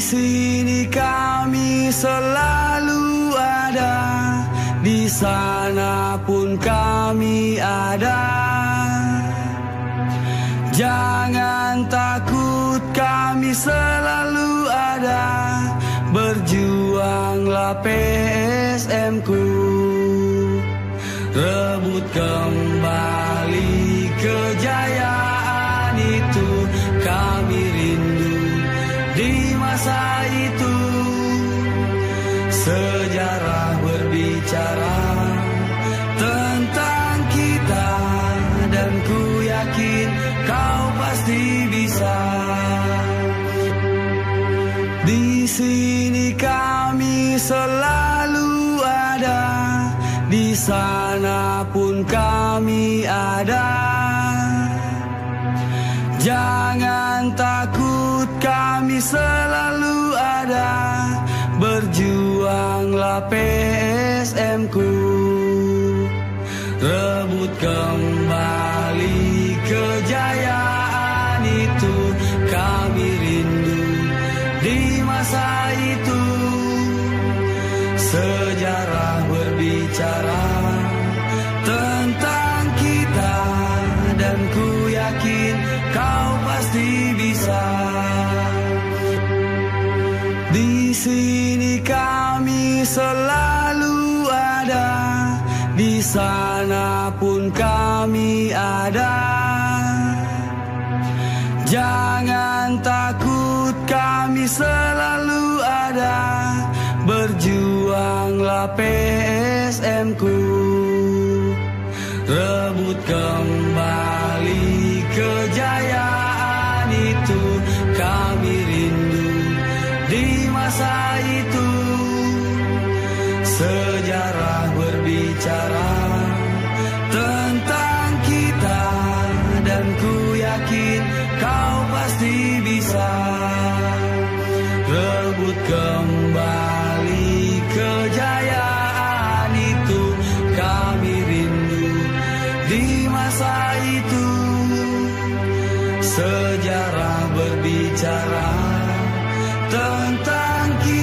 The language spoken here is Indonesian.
sini kami selalu ada, di sana pun kami ada. Jangan takut, kami selalu ada. Berjuanglah PSM ku, rebut kembali kejayaan itu. Kami rindu di masa itu. Sejarah berbicara tentang kita, dan ku yakin kau pasti bisa. Di sini kami selalu ada, di sana pun kami ada. Jangan takut, kami selalu ada. Berjuanglah PSM ku, rebut kembali kejayaan itu. Kami rindu di masa itu. Sejarah berbicara tentang kita, dan ku yakin kau pasti bisa. Di sini kami selalu ada, di sana pun kami ada. Jangan takut, kami selalu ada. Berjuanglah PSM ku, rebut kembali kejayaan itu. Kami rindu di masa itu. Sejarah berbicara tentang kita, dan ku yakin kau pasti bisa. Rebut kembali kejayaan itu. Kami rindu di masa itu. Sejarah berbicara tentang kita.